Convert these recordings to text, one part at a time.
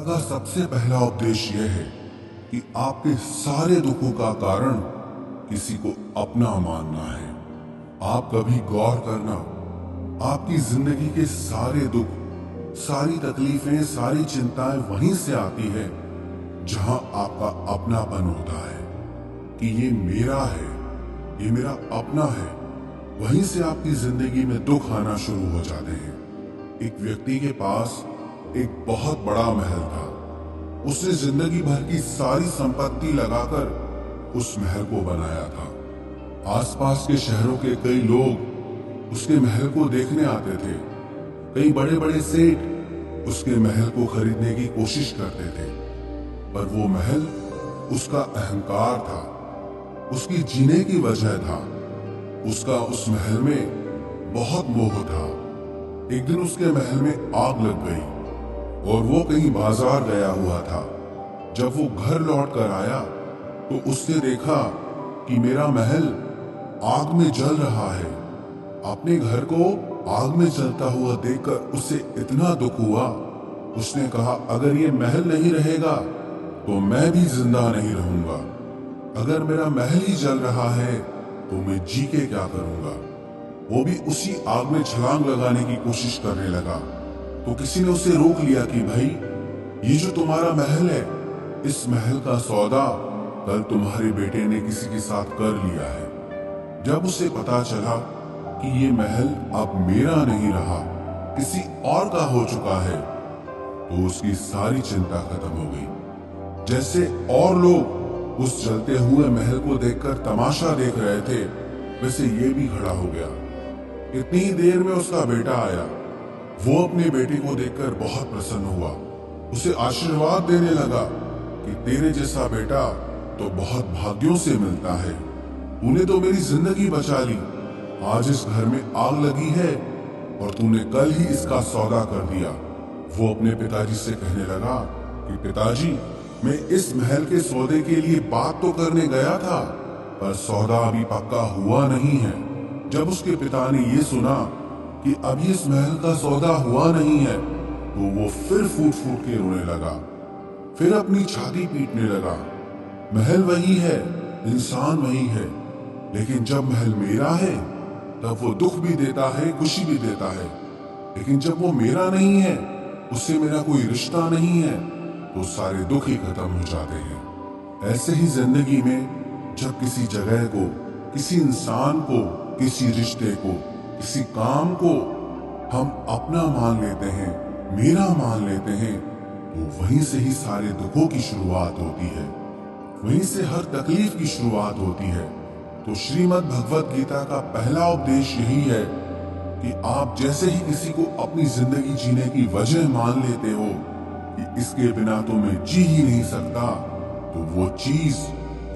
का सबसे पहला उपदेश यह है कि आपके सारे दुखों का कारण किसी को अपना मानना है। आप कभी गौर करना, आपकी जिंदगी के सारे दुख, सारी तकलीफें, सारी चिंताएं वहीं से आती है जहां आपका अपनापन होता है कि ये मेरा है, ये मेरा अपना है। वहीं से आपकी जिंदगी में दुख आना शुरू हो जाते हैं। एक व्यक्ति के पास एक बहुत बड़ा महल था। उसने जिंदगी भर की सारी संपत्ति लगाकर उस महल को बनाया था। आसपास के शहरों के कई लोग उसके महल को देखने आते थे। कई बड़े बड़े सेठ उसके महल को खरीदने की कोशिश करते थे, पर वो महल उसका अहंकार था, उसकी जीने की वजह था। उसका उस महल में बहुत मोह था। एक दिन उसके महल में आग लग गई और वो कहीं बाजार गया हुआ था। जब वो घर लौट कर आया तो उसने देखा कि मेरा महल आग में जल रहा है। अपने घर को आग में जलता हुआ देखकर उसे इतना दुख हुआ। उसने कहा, अगर ये महल नहीं रहेगा तो मैं भी जिंदा नहीं रहूंगा। अगर मेरा महल ही जल रहा है तो मैं जी के क्या करूंगा। वो भी उसी आग में छलांग लगाने की कोशिश करने लगा तो किसी ने उसे रोक लिया कि भाई, ये जो तुम्हारा महल है, इस महल का सौदा कल तुम्हारे बेटे ने किसी के साथ कर लिया है। जब उसे पता चला कि ये महल अब मेरा नहीं रहा, किसी और का हो चुका है, तो उसकी सारी चिंता खत्म हो गई। जैसे और लोग उस जलते हुए महल को देखकर तमाशा देख रहे थे, वैसे ये भी खड़ा हो गया। इतनी ही देर में उसका बेटा आया। वो अपने बेटे को देखकर बहुत प्रसन्न हुआ। उसे आशीर्वाद देने लगा कि तेरे जैसा बेटा तो बहुत भाग्यों से मिलता है। तूने तो मेरी जिंदगी बचा ली। आज इस घर में आग लगी है और तूने कल ही इसका सौदा कर दिया। वो अपने पिताजी से कहने लगा कि पिताजी, मैं इस महल के सौदे के लिए बात तो करने गया था, पर सौदा अभी पक्का हुआ नहीं है। जब उसके पिता ने ये सुना कि अभी इस महल का सौदा हुआ नहीं है, तो वो फिर फूट फूट के रोने लगा। फिर अपनी छाती पीटने लगा। महल वही है, इंसान वही है, लेकिन जब महल मेरा है तब वो दुख भी देता है, खुशी भी देता है। लेकिन जब वो मेरा नहीं है, उससे मेरा कोई रिश्ता नहीं है, तो सारे दुख ही खत्म हो जाते हैं। ऐसे ही जिंदगी में जब किसी जगह को, किसी इंसान को, किसी रिश्ते को, किसी काम को हम अपना मान लेते हैं, मेरा मान लेते हैं, तो वहीं से ही सारे दुखों की शुरुआत होती है। वहीं से हर तकलीफ की शुरुआत होती है। तो श्रीमद् भगवत गीता का पहला उपदेश यही है कि आप जैसे ही किसी को अपनी जिंदगी जीने की वजह मान लेते हो कि इसके बिना तो मैं जी ही नहीं सकता, तो वो चीज,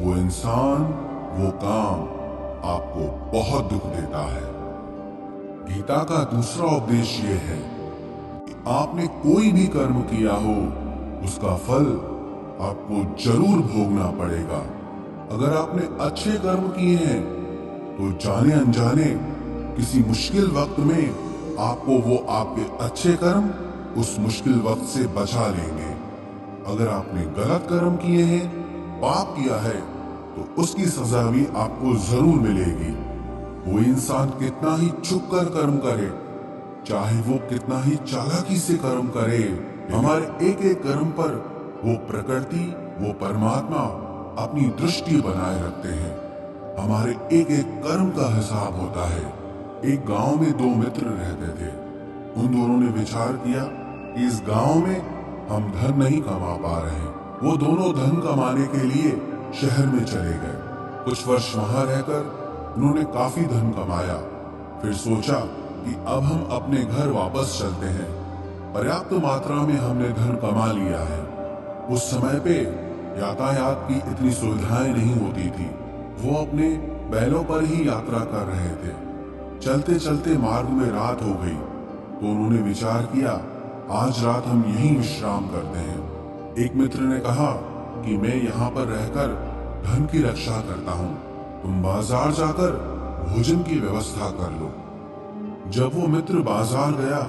वो इंसान, वो काम आपको बहुत दुख देता है। गीता का दूसरा उपदेश ये है कि आपने कोई भी कर्म किया हो, उसका फल आपको जरूर भोगना पड़ेगा। अगर आपने अच्छे कर्म किए हैं तो जाने अनजाने किसी मुश्किल वक्त में आपको वो आपके अच्छे कर्म उस मुश्किल वक्त से बचा लेंगे। अगर आपने गलत कर्म किए हैं, पाप किया है, तो उसकी सजा भी आपको जरूर मिलेगी। वो इंसान कितना ही छुप कर कर्म करे, चाहे वो कितना ही चालाकी से कर्म करे, हमारे एक एक कर्म पर वो प्रकृति, वो परमात्मा अपनी दृष्टि बनाए रखते हैं। हमारे एक एक कर्म का हिसाब होता है। एक गांव में दो मित्र रहते थे। उन दोनों ने विचार किया कि इस गांव में हम धन नहीं कमा पा रहे। वो दोनों धन कमाने के लिए शहर में चले गए। कुछ वर्ष वहां रहकर उन्होंने काफी धन कमाया। फिर सोचा कि अब हम अपने घर वापस चलते हैं। पर्याप्त मात्रा में हमने धन कमा लिया है। उस समय पे यातायात की इतनी सुविधाएं नहीं होती थी। वो अपने बैलों पर ही यात्रा कर रहे थे। चलते चलते मार्ग में रात हो गई तो उन्होंने विचार किया, आज रात हम यहीं विश्राम करते हैं। एक मित्र ने कहा कि मैं यहाँ पर रहकर धन की रक्षा करता हूँ, तुम बाजार जाकर भोजन की व्यवस्था कर लो। जब वो मित्र बाजार गया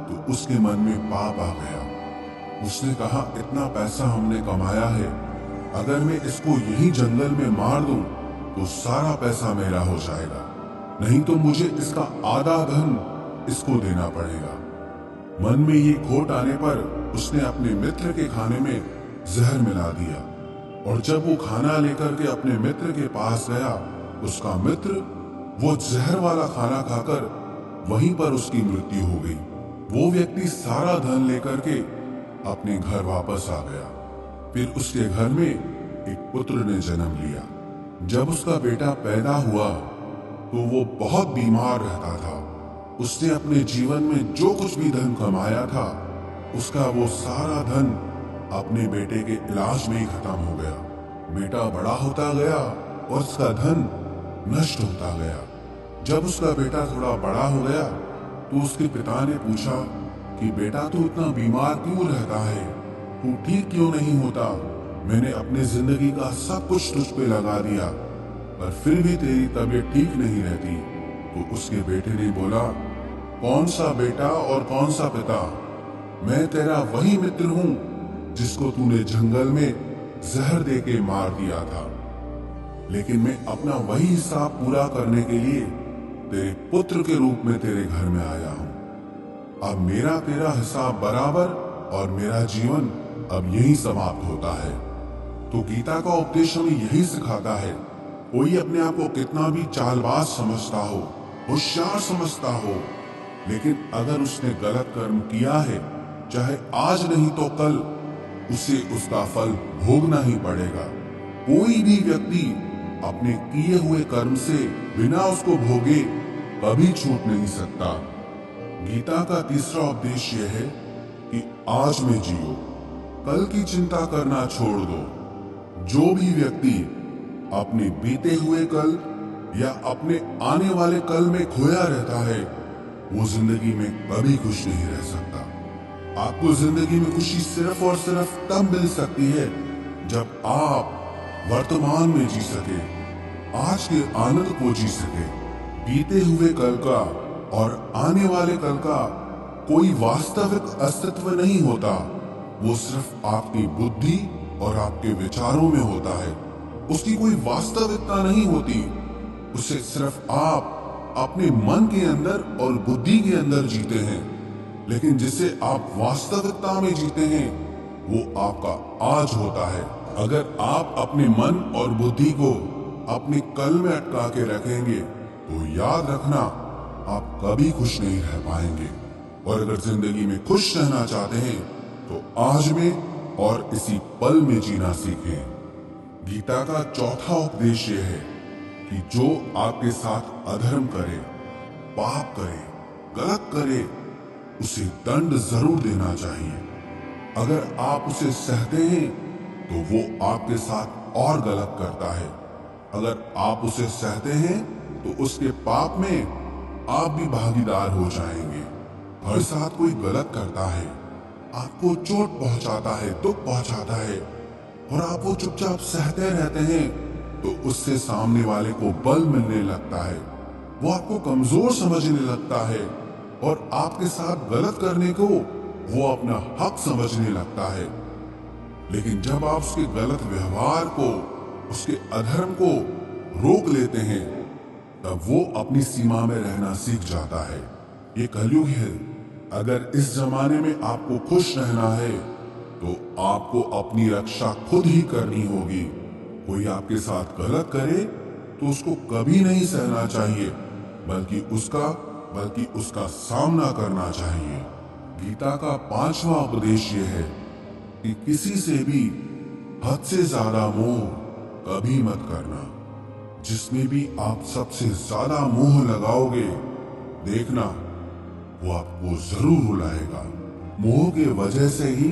तो उसके मन में पाप आ गया। उसने कहा, इतना पैसा हमने कमाया है, अगर मैं इसको यही जंगल में मार दूं तो सारा पैसा मेरा हो जाएगा, नहीं तो मुझे इसका आधा धन इसको देना पड़ेगा। मन में ये खोट आने पर उसने अपने मित्र के खाने में जहर मिला दिया, और जब वो खाना लेकर के अपने मित्र के पास गया, उसका मित्र वो जहर वाला खाना खाकर वहीं पर उसकी मृत्यु हो गई। वो व्यक्ति सारा धन लेकर के अपने घर वापस आ गया। फिर उसके घर में एक पुत्र ने जन्म लिया। जब उसका बेटा पैदा हुआ तो वो बहुत बीमार रहता था। उसने अपने जीवन में जो कुछ भी धन कमाया था, उसका वो सारा धन अपने बेटे के इलाज में ही खत्म हो गया। बेटा बड़ा होता गया और उसका धन नष्ट होता गया। जब उसका बेटा थोड़ा बड़ा हो गया तो उसके पिता ने पूछा कि बेटा, तू इतना बीमार क्यों रहता है, तू ठीक क्यों नहीं होता? मैंने अपनी जिंदगी का सब कुछ तुझ पे लगा दिया, पर फिर भी तेरी तबीयत ठीक नहीं रहती। तो उसके बेटे ने बोला, कौन सा बेटा और कौन सा पिता? मैं तेरा वही मित्र हूं जिसको तूने जंगल में जहर दे के मार दिया था, लेकिन मैं अपना वही हिसाब पूरा करने के लिए तेरे पुत्र के रूप में तेरे घर में आया हूं। अब मेरा तेरा हिसाब बराबर और मेरा जीवन अब यही समाप्त होता है। तो गीता का उपदेश हमें यही सिखाता है, कोई अपने आप को कितना भी चालबाज समझता हो, होशियार समझता हो, लेकिन अगर उसने गलत कर्म किया है, चाहे आज नहीं तो कल उसे उसका फल भोगना ही पड़ेगा। कोई भी व्यक्ति अपने किए हुए कर्म से बिना उसको भोगे कभी छूट नहीं सकता। गीता का तीसरा उपदेश यह है कि आज में जियो, कल की चिंता करना छोड़ दो। जो भी व्यक्ति अपने बीते हुए कल या अपने आने वाले कल में खोया रहता है, वो जिंदगी में कभी खुश नहीं रह सकता। आपको जिंदगी में खुशी सिर्फ और सिर्फ तब मिल सकती है जब आप वर्तमान में जी सके, आज के आनंद को जी सके। बीते हुए कल का और आने वाले कल का कोई वास्तविक अस्तित्व नहीं होता, वो सिर्फ आपकी बुद्धि और आपके विचारों में होता है। उसकी कोई वास्तविकता नहीं होती, उसे सिर्फ आप अपने मन के अंदर और बुद्धि के अंदर जीते हैं। लेकिन जिसे आप वास्तविकता में जीते हैं, वो आपका आज होता है। अगर आप अपने मन और बुद्धि को अपने कल में अटका के रखेंगे तो याद रखना, आप कभी खुश नहीं रह पाएंगे। और अगर जिंदगी में खुश रहना चाहते हैं तो आज में और इसी पल में जीना सीखें। गीता का चौथा उपदेश यह है कि जो आपके साथ अधर्म करे, पाप करे, गलत करे, उसे दंड जरूर देना चाहिए। अगर आप उसे सहते हैं तो वो आपके साथ और गलत करता है। अगर आप उसे सहते हैं तो उसके पाप में आप भी भागीदार हो जाएंगे। हर साथ कोई गलत करता है, आपको चोट पहुंचाता है, दुख पहुंचाता है, और आप वो चुपचाप सहते रहते हैं, तो उससे सामने वाले को बल मिलने लगता है। वो आपको कमजोर समझने लगता है और आपके साथ गलत करने को वो अपना हक समझने लगता है। लेकिन जब आप उसके गलत व्यवहार को, उसके अधर्म को रोक लेते हैं, तब वो अपनी सीमा में रहना सीख जाता है। ये कलयुग है। अगर इस जमाने में आपको खुश रहना है तो आपको अपनी रक्षा खुद ही करनी होगी। कोई आपके साथ गलत करे तो उसको कभी नहीं सहना चाहिए, बल्कि उसका सामना करना चाहिए। गीता का पांचवा उपदेश यह है कि किसी से भी हद से ज्यादा मोह कभी मत करना। जिसमें भी आप सबसे ज्यादा मोह लगाओगे, देखना वो आपको जरूर रुलाएगा। मोह के वजह से ही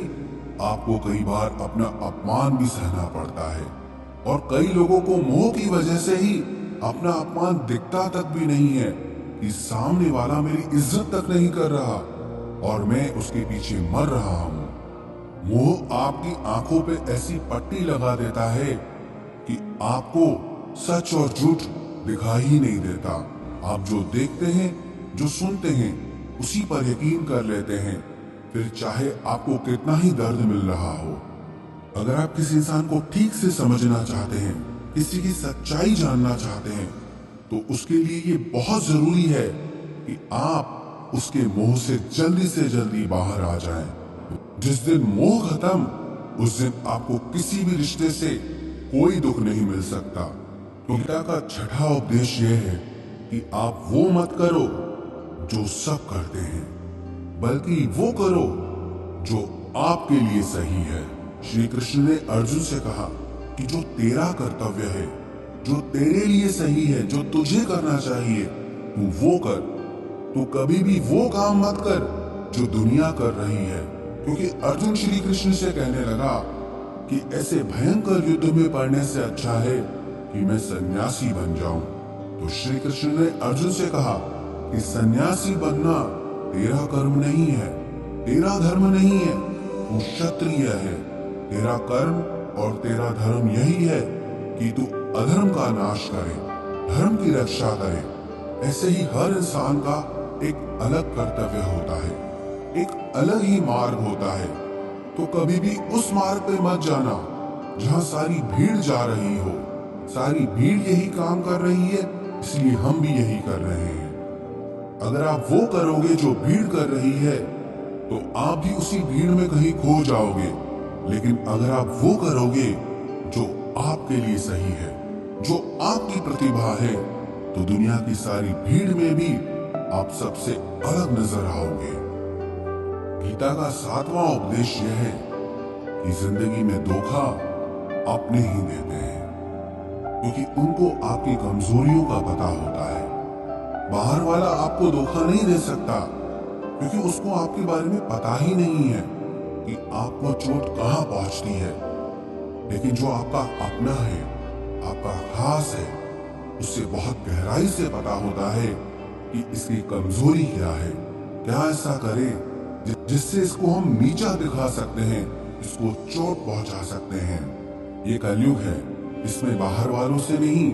आपको कई बार अपना अपमान भी सहना पड़ता है, और कई लोगों को मोह की वजह से ही अपना अपमान दिखता तक भी नहीं है कि सामने वाला मेरी इज्जत तक नहीं कर रहा और मैं उसके पीछे मर रहा हूं। मोह आपकी आंखों पे ऐसी पट्टी लगा देता है कि आपको सच और झूठ दिखाई ही नहीं देता। आप जो देखते हैं, जो सुनते हैं, उसी पर यकीन कर लेते हैं। फिर चाहे आपको कितना ही दर्द मिल रहा हो। अगर आप किसी इंसान को ठीक से समझना चाहते हैं, किसी की सच्चाई जानना चाहते हैं, तो उसके लिए ये बहुत जरूरी है कि आप उसके मोह से जल्दी बाहर आ जाएं। जिस दिन मोह खत्म, उस दिन आपको किसी भी रिश्ते से कोई दुख नहीं मिल सकता। तो गीता का छठा उपदेश यह है कि आप वो मत करो जो सब करते हैं, बल्कि वो करो जो आपके लिए सही है। श्री कृष्ण ने अर्जुन से कहा कि जो तेरा कर्तव्य है, जो तेरे लिए सही है, जो तुझे करना चाहिए, तू वो कर। तू कभी भी वो काम मत कर जो दुनिया कर रही है। क्योंकि अर्जुन श्री कृष्ण से कहने लगा कि ऐसे भयंकर युद्ध में पड़ने से अच्छा है कि मैं सन्यासी बन जाऊं। तो श्री कृष्ण ने अर्जुन से कहा कि सन्यासी बनना तेरा कर्म नहीं है, तेरा धर्म नहीं है, तू क्षत्रिय है। तेरा कर्म और तेरा धर्म यही है कि तू अधर्म का नाश करे, धर्म की रक्षा करे। ऐसे ही हर इंसान का एक अलग कर्तव्य होता है, एक अलग ही मार्ग होता है। तो कभी भी उस मार्ग पे मत जाना जहाँ सारी भीड़ जा रही हो। सारी भीड़ यही काम कर रही है, इसलिए हम भी यही कर रहे हैं। अगर आप वो करोगे जो भीड़ कर रही है, तो आप भी उसी भीड़ में कहीं खो जाओगे। लेकिन अगर आप वो करोगे जो आपके लिए सही है, जो आपकी प्रतिभा है, तो दुनिया की सारी भीड़ में भी आप सबसे अलग नजर आओगे। गीता का सातवां उपदेश यह है कि जिंदगी में धोखा अपने ही देते हैं, क्योंकि उनको आपकी कमजोरियों का पता होता है। बाहर वाला आपको धोखा नहीं दे सकता, क्योंकि उसको आपके बारे में पता ही नहीं है कि आपको चोट कहाँ पहुंचती है। लेकिन जो आपका अपना है, आपका खास है, उससे बहुत गहराई से पता होता है कि इसकी कमजोरी क्या है, क्या ऐसा करे जिससे इसको हम नीचा दिखा सकते हैं, इसको चोट पहुंचा सकते हैं। ये कलयुग है, इसमें बाहर वालों से नहीं,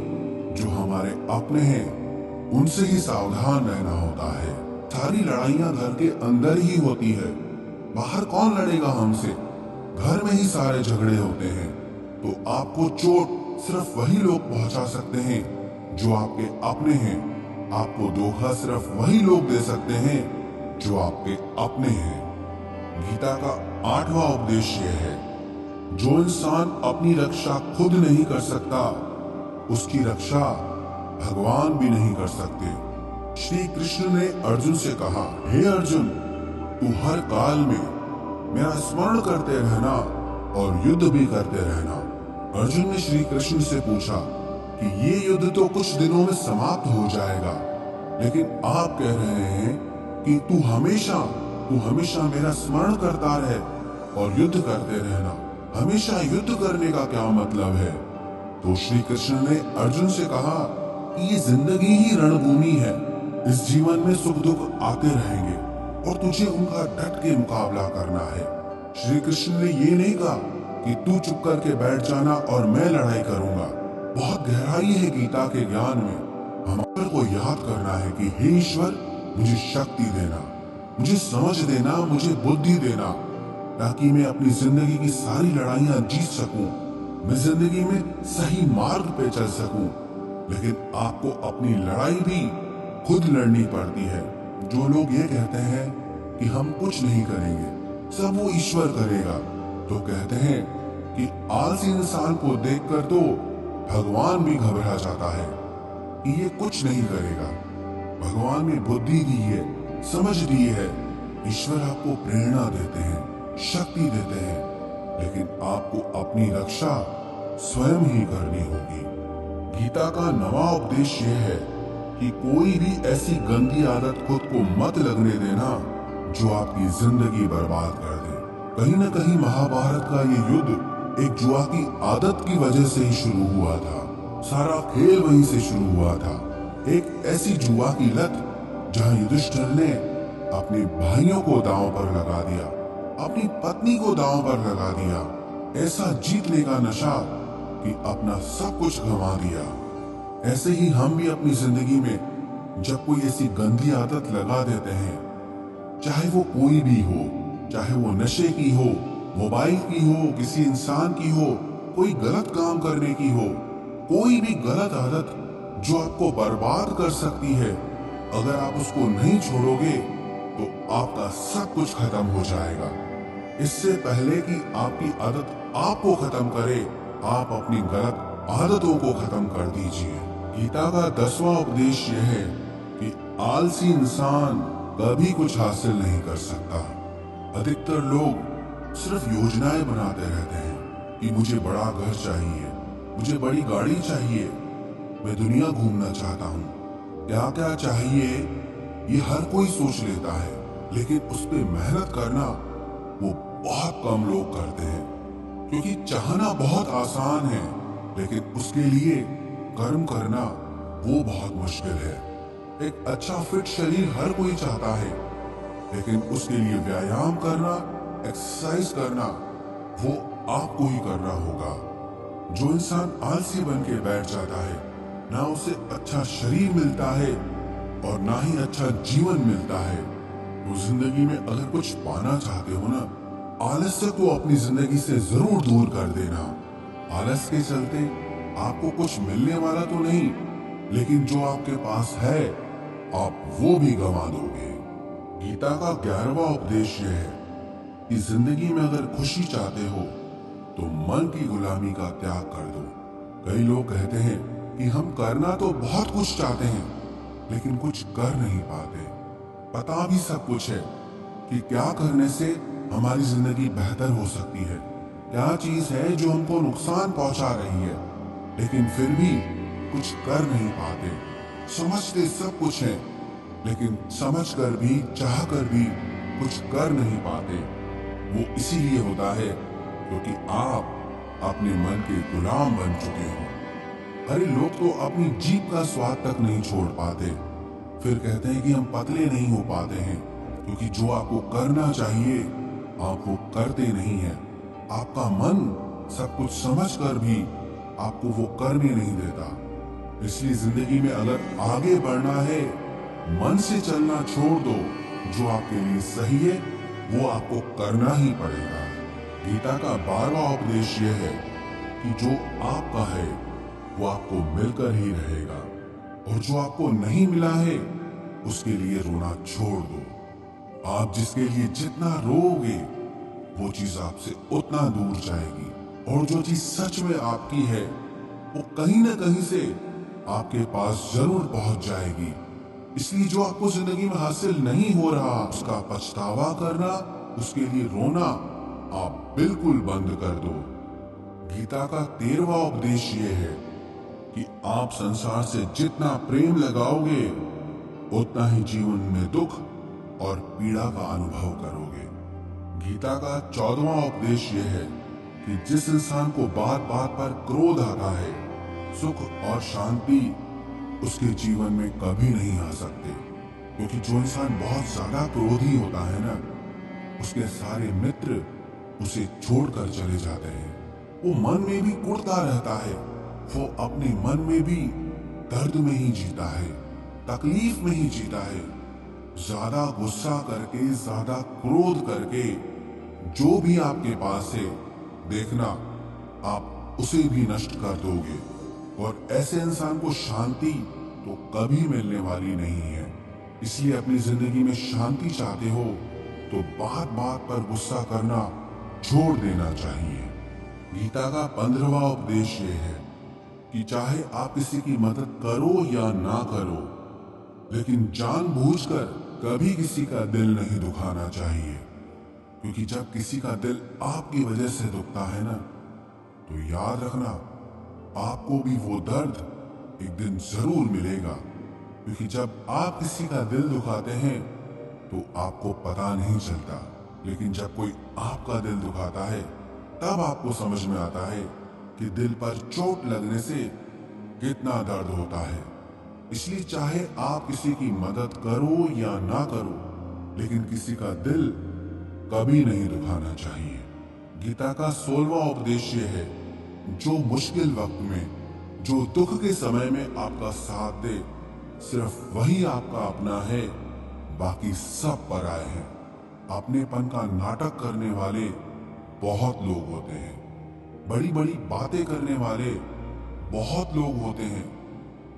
जो हमारे अपने हैं उनसे ही सावधान रहना होता है। सारी लड़ाइयां घर के अंदर ही होती है, बाहर कौन लड़ेगा हमसे। घर में ही सारे झगड़े होते हैं। तो आपको चोट सिर्फ वही लोग पहुंचा सकते हैं जो आपके अपने हैं। आपको धोखा सिर्फ वही लोग दे सकते हैं जो आपके अपने हैं। गीता का आठवां उपदेश यह है, जो इंसान अपनी रक्षा खुद नहीं कर सकता, उसकी रक्षा भगवान भी नहीं कर सकते। श्री कृष्ण ने अर्जुन से कहा, हे अर्जुन, तू हर काल में मेरा स्मरण करते रहना और युद्ध भी करते रहना। अर्जुन ने श्री कृष्ण से पूछा कि ये युद्ध तो कुछ दिनों में समाप्त हो जाएगा, लेकिन आप कह रहे हैं कि तू हमेशा मेरा स्मरण करता रहे और युद्ध करते रहना। हमेशा युद्ध करने का क्या मतलब है? तो श्री कृष्ण ने अर्जुन से कहा कि ये जिंदगी ही रणभूमि है। इस जीवन में सुख दुख आते रहेंगे और तुझे उनका डट के मुकाबला करना है। श्री कृष्ण ने ये नहीं कहा कि तू चुप करके बैठ जाना और मैं लड़ाई करूंगा। बहुत गहराई है गीता के ज्ञान में। हमारे को याद करना है कि हे ईश्वर, मुझे शक्ति देना, मुझे समझ देना, मुझे बुद्धि देना, ताकि मैं अपनी जिंदगी की सारी लड़ाइयां जीत सकूं, मैं जिंदगी में सही मार्ग पे चल सकूं। लेकिन आपको अपनी लड़ाई भी खुद लड़नी पड़ती है। जो लोग ये कहते हैं कि हम कुछ नहीं करेंगे, सब वो ईश्वर करेगा, तो कहते हैं कि आलसी इंसान को देखकर तो भगवान भी घबरा जाता है कि ये कुछ नहीं करेगा। भगवान ने बुद्धि दी है, समझ दी है। ईश्वर आपको प्रेरणा देते हैं, शक्ति देते हैं, लेकिन आपको अपनी रक्षा स्वयं ही करनी होगी। गीता का नवा उपदेश यह है कि कोई भी ऐसी गंदी आदत खुद को मत लगने देना जो आपकी जिंदगी बर्बाद कर दे। कहीं न कहीं महाभारत का ये युद्ध एक जुआ की आदत की वजह से ही शुरू हुआ था। सारा खेल वहीं से शुरू हुआ था। एक ऐसी जुआ की लत जहां युधिष्ठिर ने अपने भाइयों को दांव पर लगा दिया, अपनी पत्नी को दांव पर लगा दिया। ऐसा जीतने का नशा कि अपना सब कुछ गंवा दिया। ऐसे ही हम भी अपनी जिंदगी में जब कोई ऐसी गंदी आदत लगा देते हैं, चाहे वो कोई भी हो, चाहे वो नशे की हो, मोबाइल की हो, किसी इंसान की हो, कोई गलत काम करने की हो, कोई भी गलत आदत जो आपको बर्बाद कर सकती है, अगर आप उसको नहीं छोड़ोगे तो आपका सब कुछ खत्म हो जाएगा। इससे पहले कि आपकी आदत आपको खत्म करे, आप अपनी गलत आदतों को खत्म कर दीजिए। गीता का 10वां उपदेश यह है कि आलसी इंसान कभी कुछ हासिल नहीं कर सकता। अधिकतर लोग सिर्फ योजनाएं बनाते रहते हैं कि मुझे बड़ा घर चाहिए, मुझे बड़ी गाड़ी चाहिए, मैं दुनिया घूमना चाहता हूँ। क्या क्या चाहिए ये हर कोई सोच लेता है, लेकिन उस पर मेहनत करना वो बहुत कम लोग करते हैं। क्योंकि चाहना बहुत आसान है, लेकिन उसके लिए कर्म करना वो बहुत मुश्किल है। एक अच्छा फिट शरीर हर कोई चाहता है, लेकिन उसके लिए व्यायाम करना, एक्सरसाइज करना वो आपको ही करना होगा। जो इंसान आलसी बन के बैठ जाता है, ना उसे अच्छा शरीर मिलता है और ना ही अच्छा जीवन मिलता है। तो जिंदगी में अगर कुछ पाना चाहते हो ना, आलस्य को अपनी जिंदगी से जरूर दूर कर देना। आलस के चलते आपको कुछ मिलने वाला तो नहीं, लेकिन जो आपके पास है आप वो भी गंवा दोगे। गीता का 11वां उपदेश यह है कि जिंदगी में अगर खुशी चाहते हो तो मन की गुलामी का त्याग कर दो। कई लोग कहते हैं कि हम करना तो बहुत कुछ चाहते हैं, लेकिन कुछ कर नहीं पाते। पता भी सब कुछ है कि क्या करने से हमारी जिंदगी बेहतर हो सकती है, क्या चीज है जो हमको नुकसान पहुंचा रही है, लेकिन फिर भी कुछ कर नहीं पाते। समझते सब कुछ है, लेकिन समझकर भी, चाहकर भी कुछ कर नहीं पाते। वो इसीलिए होता है क्योंकि आप अपने मन के गुलाम बन चुके हो। अरे लोग तो अपनी जीभ का स्वाद तक नहीं छोड़ पाते, फिर कहते हैं कि हम पतले नहीं हो पाते हैं, क्योंकि जो आपको करना चाहिए आप वो करते नहीं हैं। आपका मन सब कुछ समझकर भी आपको वो करने नहीं देता। इसलिए जिंदगी में अगर आगे बढ़ना है, मन से चलना छोड़ दो। जो आपके लिए सही है वो आपको करना ही पड़ेगा। गीता का 12वां उपदेश यह है कि जो आपका है वो आपको मिलकर ही रहेगा, और जो आपको नहीं मिला है उसके लिए रोना छोड़ दो। आप जिसके लिए जितना रोओगे वो चीज आपसे उतना दूर जाएगी, और जो चीज सच में आपकी है वो कहीं ना कहीं से आपके पास जरूर पहुंच जाएगी। इसलिए जो आपको जिंदगी में हासिल नहीं हो रहा उसका पछतावा करना, उसके लिए रोना आप बिल्कुल बंद कर दो। गीता का 13वां उपदेश ये है कि आप संसार से जितना प्रेम लगाओगे उतना ही जीवन में दुख और पीड़ा का अनुभव करोगे। गीता का 14वां उपदेश यह है कि जिस इंसान को बात बात पर क्रोध आता है, सुख और शांति उसके जीवन में कभी नहीं आ सकते। क्योंकि जो इंसान बहुत ज्यादा क्रोधी होता है ना, उसके सारे मित्र उसे छोड़कर चले जाते हैं। वो मन में भी कुढ़ता रहता है, वो अपने मन में भी दर्द में ही जीता है, तकलीफ में ही जीता है। ज्यादा गुस्सा करके, ज्यादा क्रोध करके जो भी आपके पास है, देखना आप उसे भी नष्ट कर दोगे। और ऐसे इंसान को शांति तो कभी मिलने वाली नहीं है। इसलिए अपनी जिंदगी में शांति चाहते हो तो बात बात पर गुस्सा करना छोड़ देना चाहिए। गीता का 15वां उपदेश ये है कि चाहे आप किसी की मदद करो या ना करो, लेकिन जानबूझकर कभी किसी का दिल नहीं दुखाना चाहिए। क्योंकि जब किसी का दिल आपकी वजह से दुखता है ना, तो याद रखना आपको भी वो दर्द एक दिन जरूर मिलेगा। क्योंकि जब आप किसी का दिल दुखाते हैं तो आपको पता नहीं चलता, लेकिन जब कोई आपका दिल दुखाता है तब आपको समझ में आता है कि दिल पर चोट लगने से कितना दर्द होता है। इसलिए चाहे आप किसी की मदद करो या ना करो, लेकिन किसी का दिल कभी नहीं दुखाना चाहिए। गीता का 16वां उपदेश ये है, जो मुश्किल वक्त में, जो दुख के समय में आपका साथ दे, सिर्फ वही आपका अपना है, बाकी सब पराए हैं। अपनेपन का नाटक करने वाले बहुत लोग होते हैं। बड़ी बड़ी बातें करने वाले बहुत लोग होते हैं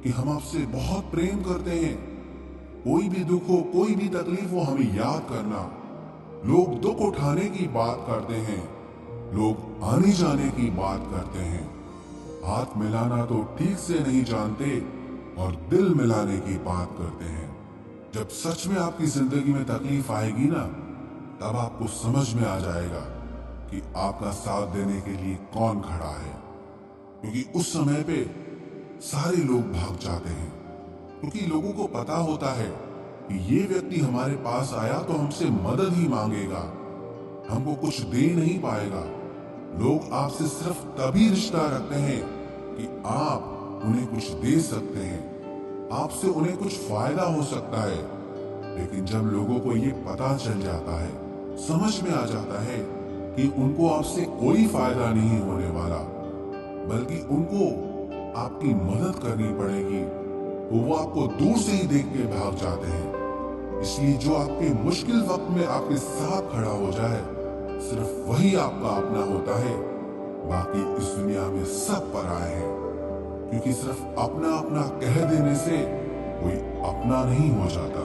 कि हम आपसे बहुत प्रेम करते हैं। कोई भी दुख हो, कोई भी तकलीफ हो, हमें याद करना। लोग दुख उठाने की बात करते हैं, लोग आने जाने की बात करते हैं, हाथ मिलाना तो ठीक से नहीं जानते और दिल मिलाने की बात करते हैं। जब सच में आपकी जिंदगी में तकलीफ आएगी ना, तब आपको समझ में आ जाएगा कि आपका साथ देने के लिए कौन खड़ा है। क्योंकि उस समय पे सारे लोग भाग जाते हैं, क्योंकि लोगों को पता होता है कि ये व्यक्ति हमारे पास आया तो हमसे मदद ही मांगेगा, हमको कुछ दे नहीं पाएगा। लोग आपसे सिर्फ तभी रिश्ता रखते हैं कि आप उन्हें कुछ दे सकते हैं, आपसे उन्हें कुछ फायदा हो सकता है। लेकिन जब लोगों को ये पता चल जाता है, समझ में आ जाता है कि उनको आपसे कोई फायदा नहीं होने वाला, बल्कि उनको आपकी मदद करनी पड़ेगी, तो वो आपको दूर से ही देख के भाग जाते हैं। इसलिए जो आपके मुश्किल वक्त में आपके साथ खड़ा हो जाए, सिर्फ वही आपका अपना होता है। बाकी इस दुनिया में सब पराये हैं, क्योंकि सिर्फ अपना अपना कह देने से कोई अपना नहीं हो जाता।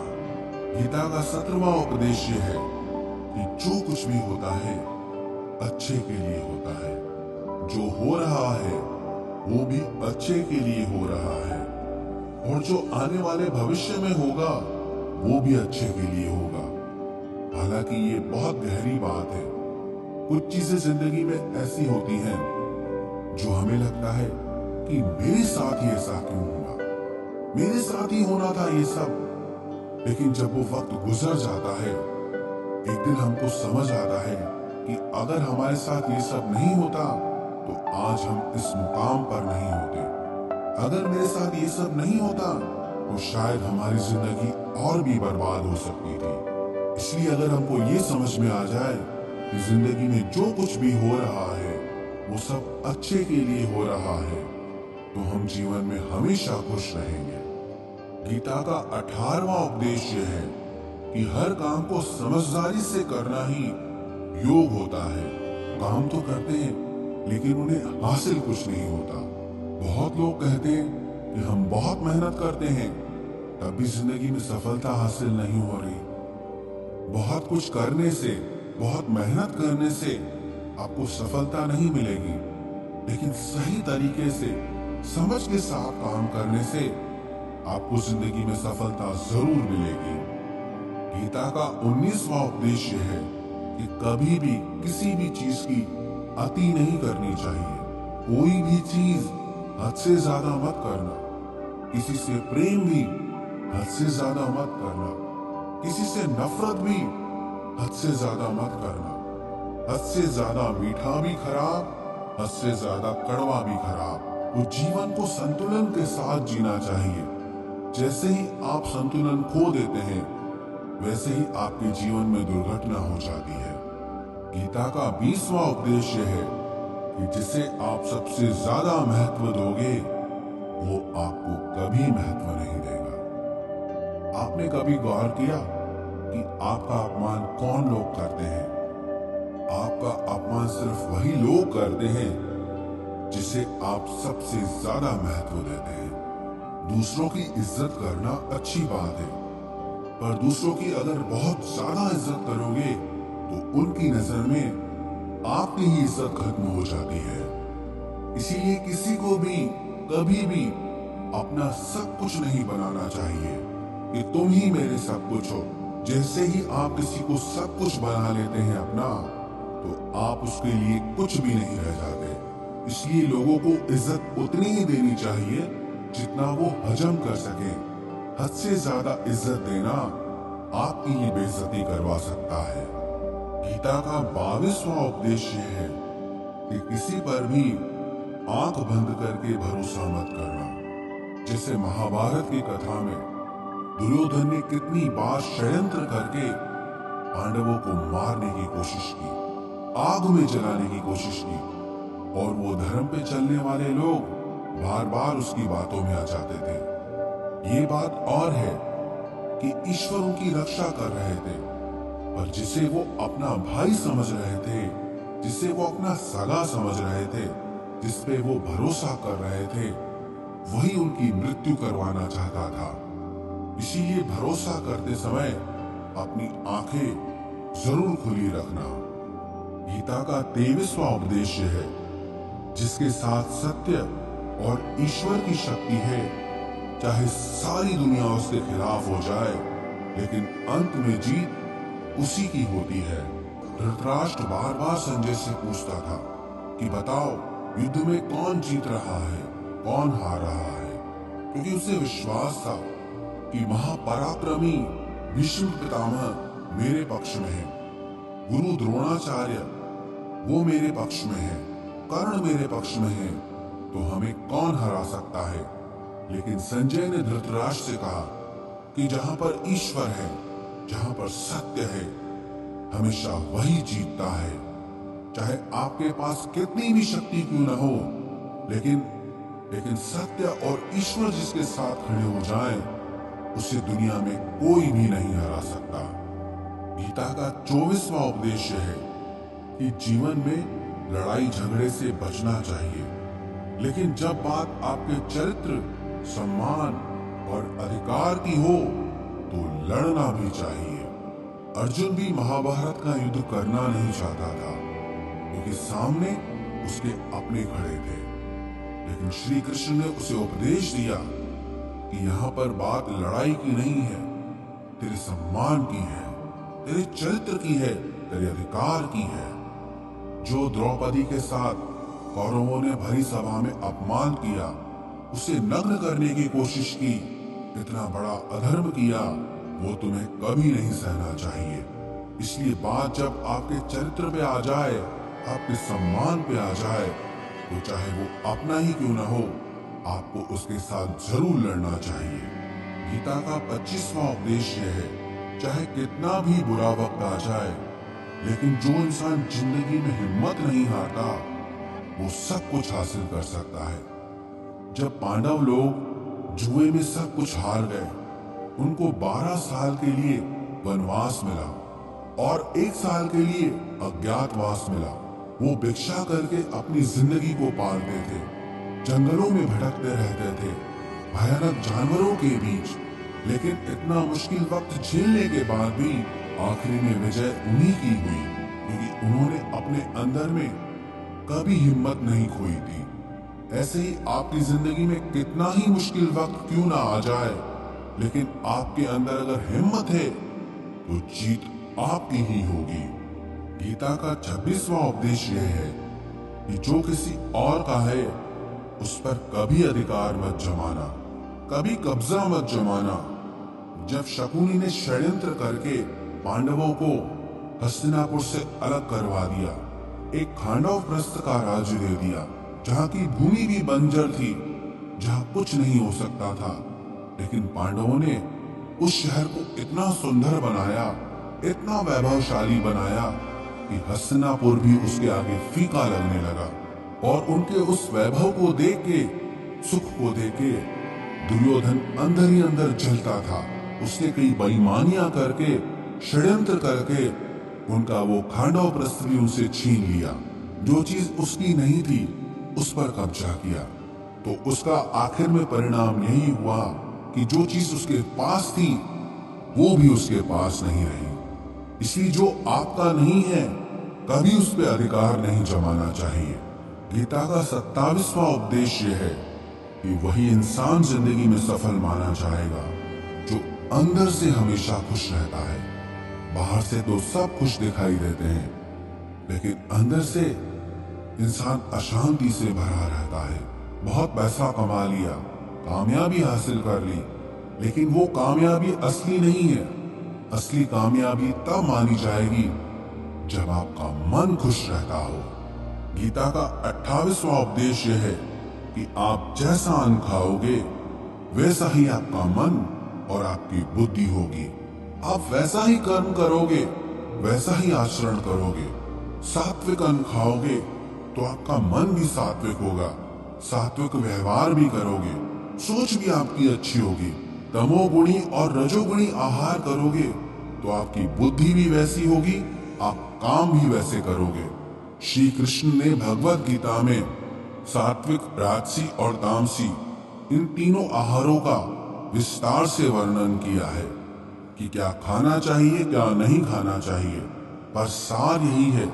गीता का 17वां उपदेश ये है कि जो कुछ भी होता है अच्छे के लिए होता है। जो हो रहा है वो भी अच्छे के लिए हो रहा है, और जो आने वाले भविष्य में होगा वो भी अच्छे के लिए होगा। हालांकि ये बहुत गहरी बात है। कुछ चीजें जिंदगी में ऐसी होती हैं जो हमें लगता है कि मेरे साथ ही ऐसा क्यों हुआ, मेरे साथ ही होना था ये सब। लेकिन जब वो वक्त गुजर जाता है, एक दिन हमको समझ आता है कि अगर हमारे साथ ये सब नहीं होता तो आज हम इस मुकाम पर नहीं होते। अगर मेरे साथ ये सब नहीं होता तो शायद हमारी जिंदगी और भी बर्बाद हो सकती थी। इसलिए अगर हमको ये समझ में आ जाए कि जिंदगी में जो कुछ भी हो रहा है वो सब अच्छे के लिए हो रहा है, तो हम जीवन में हमेशा खुश रहेंगे। गीता का 18वां उपदेश यह है कि हर काम को समझदारी से करना ही योग होता है। काम तो करते हैं लेकिन उन्हें हासिल कुछ नहीं होता। बहुत लोग कहते हैं कि हम बहुत मेहनत करते हैं, तब भी जिंदगी में सफलता हासिल नहीं हो रही। बहुत कुछ करने से, बहुत मेहनत करने से आपको सफलता नहीं मिलेगी, लेकिन सही तरीके से समझ के साथ काम करने से आपको जिंदगी में सफलता जरूर मिलेगी। गीता का 19वां उपदेश है कि कभी भी किसी भी चीज की अति नहीं करनी चाहिए। कोई भी चीज हद से ज्यादा मत करना। किसी से प्रेम भी हद से ज्यादा मत करना। किसी से नफरत भी हद से ज्यादा मत करना। हद से ज्यादा मीठा भी खराब, हद से ज्यादा कड़वा भी खराब। तो जीवन को संतुलन के साथ जीना चाहिए। जैसे ही आप संतुलन खो देते हैं, वैसे ही आपके जीवन में दुर्घटना हो जाती है। गीता का 20वां उपदेश है कि जिसे आप सबसे ज्यादा महत्व दोगे, वो आपको कभी महत्व नहीं देगा। आपने कभी गौर किया कि आपका अपमान कौन लोग करते हैं? आपका अपमान सिर्फ वही लोग करते हैं जिसे आप सबसे ज्यादा महत्व देते हैं। दूसरों की इज्जत करना अच्छी बात है, पर दूसरों की अगर बहुत ज्यादा इज्जत करोगे तो उनकी नजर में आपकी ही इज्जत खत्म हो जाती है। इसीलिए किसी को भी कभी भी अपना सब कुछ नहीं बनाना चाहिए कि तुम ही मेरे सब कुछ हो। जैसे ही आप किसी को सब कुछ बना लेते हैं अपना, तो आप उसके लिए कुछ भी नहीं रह जाते। इसलिए लोगों को इज्जत उतनी ही देनी चाहिए जितना वो हजम कर सके। हद से ज्यादा इज्जत देना आपकी ही बेइज्जती करवा सकता है। गीता का 22वां उपदेश है कि किसी पर भी आंख बंद करके भरोसा मत करना। जैसे महाभारत की कथा में दुर्योधन ने कितनी बार षड्यंत्र करके पांडवों को मारने की कोशिश की, आग में जलाने की कोशिश की, और वो धर्म पे चलने वाले लोग बार बार उसकी बातों में आ जाते थे। ये बात और है कि ईश्वर उनकी रक्षा कर रहे थे, पर जिसे वो अपना भाई समझ रहे थे, जिसे वो अपना सगा समझ रहे थे, जिस पे वो भरोसा कर रहे थे, वही उनकी मृत्यु करवाना चाहता था। इसीलिए भरोसा करते समय अपनी आंखें जरूर खुली रखना। गीता का 23वां उपदेश है, जिसके साथ सत्य और ईश्वर की शक्ति है, चाहे सारी दुनिया उसके खिलाफ हो जाए, लेकिन अंत में जीत उसी की होती है। धृतराष्ट्र बार बार संजय से पूछता था कि बताओ, युद्ध में कौन जीत रहा है, कौन हार रहा है, क्योंकि उसे विश्वास था कि महापराक्रमी भीष्म पितामह मेरे पक्ष में है, गुरु द्रोणाचार्य वो मेरे पक्ष में है, कर्ण मेरे पक्ष में है, तो हमें कौन हरा सकता है। लेकिन संजय ने धृतराष्ट्र से कहा कि जहां पर ईश्वर है, जहां पर सत्य है, हमेशा वही जीतता है। चाहे आपके पास कितनी भी शक्ति क्यों न हो, लेकिन सत्य और ईश्वर जिसके साथ खड़े हो जाएं, उसे दुनिया में कोई भी नहीं हरा सकता। गीता का 24वां उपदेश है कि जीवन में लड़ाई झगड़े से बचना चाहिए, लेकिन जब बात आपके चरित्र, सम्मान और अधिकार की हो तो लड़ना भी चाहिए। अर्जुन भी महाभारत का युद्ध करना नहीं चाहता था, क्योंकि सामने उसके अपने खड़े थे, लेकिन श्री कृष्ण ने उसे उपदेश दिया कि यहाँ पर बात लड़ाई की नहीं है, तेरे सम्मान की है, तेरे चरित्र की है, तेरे अधिकार की है। जो द्रौपदी के साथ कौरवों ने भरी सभा में अपमान किया, उसे नग्न करने की कोशिश की, इतना बड़ा अधर्म किया, वो तुम्हें कभी नहीं सहना चाहिए। इसलिए बात जब आपके चरित्र पे आ जाए, आपके सम्मान पे आ जाए, तो चाहे वो अपना ही क्यों ना हो, आपको उसके साथ जरूर लड़ना चाहिए। गीता का 25वां उपदेश है, चाहे कितना भी बुरा वक्त आ जाए, लेकिन जो इंसान जिंदगी में हिम्मत नहीं हारता, वो सब कुछ हासिल कर सकता है। जब पांडव लोग जुए में सब कुछ हार गए, उनको 12 साल के लिए वनवास मिला और 1 साल के लिए अज्ञातवास मिला। वो भिक्षा करके अपनी जिंदगी को पालते थे, जंगलों में भटकते रहते थे, भयानक जानवरों के बीच, लेकिन इतना मुश्किल वक्त झेलने के बाद भी आखिरी में विजय उन्हीं की हुई, क्योंकि उन्होंने अपने अंदर में कभी हिम्मत नहीं खोई थी। ऐसे ही आपकी जिंदगी में कितना ही मुश्किल वक्त क्यों ना आ जाए, लेकिन आपके अंदर अगर हिम्मत है तो जीत आपकी ही होगी। गीता का 26वां उपदेश यह है कि जो किसी और का है, उस पर कभी अधिकार मत जमाना, कभी कब्जा मत जमाना। जब शकुनी ने षड्यंत्र करके पांडवों को हस्तिनापुर से अलग करवा दिया, एक खांडव प्रस्थ का राज्य दे दिया, जहाँ की भूमि भी बंजर थी, जहाँ कुछ नहीं हो सकता था, लेकिन पांडवों ने उस शहर को इतना सुंदर बनाया, इतना वैभवशाली बनाया कि हस्तिनापुर भी उसके आगे फीका लगने लगा। और उनके उस वैभव को देख के, सुख को देख के दुर्योधन अंदर ही अंदर जलता था। उसने कई बेईमानियां करके, षड्यंत्र करके उनका वो खांडव प्रस्थ भी उनसे छीन लिया। जो चीज उसकी नहीं थी, उस पर कब्जा किया। तो उसका आखिर में परिणाम यही हुआ कि जो चीज उसके पास थी, वो भी उसके पास नहीं रही। इसलिए जो आपका नहीं है, कभी उस पर अधिकार नहीं जमाना चाहिए। गीता का 27वां उपदेश यह है कि वही इंसान जिंदगी में सफल माना जाएगा जो अंदर से हमेशा खुश रहता है। बाहर से तो सब खुश दिखाई देते हैं, लेकिन अंदर से इंसान अशांति से भरा रहता है। बहुत पैसा कमा लिया, कामयाबी हासिल कर ली, लेकिन वो कामयाबी असली नहीं है। असली कामयाबी तब मानी जाएगी जब आपका मन खुश रहता हो। गीता का 28वां उपदेश यह है कि आप जैसा अन्न खाओगे, वैसा ही आपका मन और आपकी बुद्धि होगी। आप वैसा ही कर्म करोगे, वैसा ही आचरण करोगे। सात्विक अन्न खाओगे तो आपका मन भी सात्विक होगा, सात्विक व्यवहार भी करोगे, सोच भी आपकी अच्छी होगी। तमोगुणी और रजोगुणी आहार करोगे तो आपकी बुद्धि भी वैसी होगी, आप काम भी वैसे करोगे। श्री कृष्ण ने भगवत गीता में सात्विक, राजसी और तामसी इन तीनों आहारों का विस्तार से वर्णन किया है कि क्या खाना चाहिए, क्या नहीं खाना चाहिए। पर सार यही है,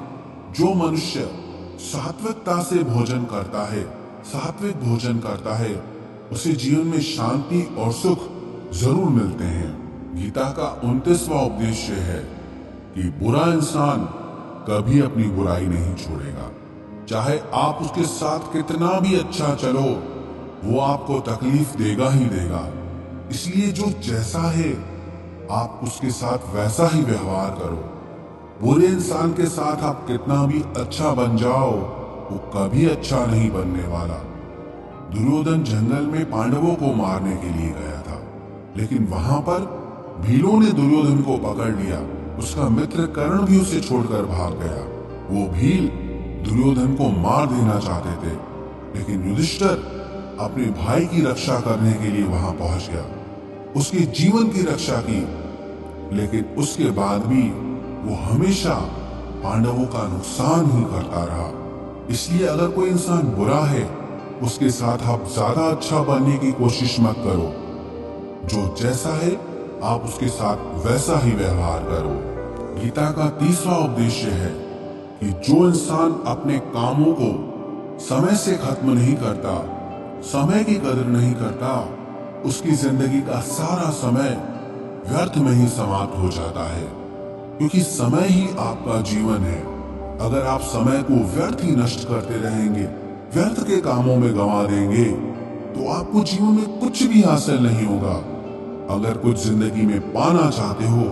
जो मनुष्य सात्विकता से भोजन करता है, सात्विक भोजन करता है, उसे जीवन में शांति और सुख जरूर मिलते हैं। गीता का 29वां उद्देश्य है कि बुरा इंसान कभी अपनी बुराई नहीं छोड़ेगा। चाहे आप उसके साथ कितना भी अच्छा चलो, वो आपको तकलीफ देगा ही देगा। इसलिए जो जैसा है, आप उसके साथ वैसा ही व्यवहार करो। बुरे इंसान के साथ आप कितना भी अच्छा बन जाओ, वो कभी अच्छा नहीं बनने वाला। दुर्योधन जंगल में पांडवों को मारने के लिए गया था, लेकिन वहां पर भीलों ने दुर्योधन को पकड़ लिया। उसका मित्र कर्ण भी उसे छोड़कर भाग गया। वो भील दुर्योधन को मार देना चाहते थे, लेकिन युधिष्ठिर अपने भाई की रक्षा करने के लिए वहां पहुंच गया, उसके जीवन की रक्षा की। लेकिन उसके बाद भी वो हमेशा पांडवों का नुकसान ही करता रहा। इसलिए अगर कोई इंसान बुरा है, उसके साथ आप ज्यादा अच्छा बनने की कोशिश मत करो। जो जैसा है, आप उसके साथ वैसा ही व्यवहार करो। गीता का 30वां उद्देश्य है कि जो इंसान अपने कामों को समय से खत्म नहीं करता, समय की कदर नहीं करता, उसकी जिंदगी का सारा समय व्यर्थ में ही समाप्त हो जाता है। क्योंकि समय ही आपका जीवन है। अगर आप समय को व्यर्थ ही नष्ट करते रहेंगे, व्यर्थ के कामों में गंवा देंगे, तो आपको जीवन में कुछ भी हासिल नहीं होगा। अगर कुछ जिंदगी में पाना चाहते हो,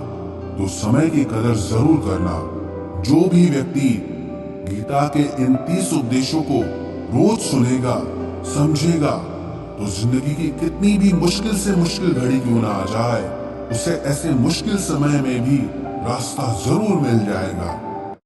तो समय की कदर जरूर करना। जो भी व्यक्ति गीता के इन 30 उपदेशों को रोज सुनेगा, समझेगा, तो जिंदगी की कितनी भी मुश्किल से मुश्किल घड़ी क्यों ना आ जाए, उसे ऐसे मुश्किल समय में भी रास्ता जरूर मिल जाएगा।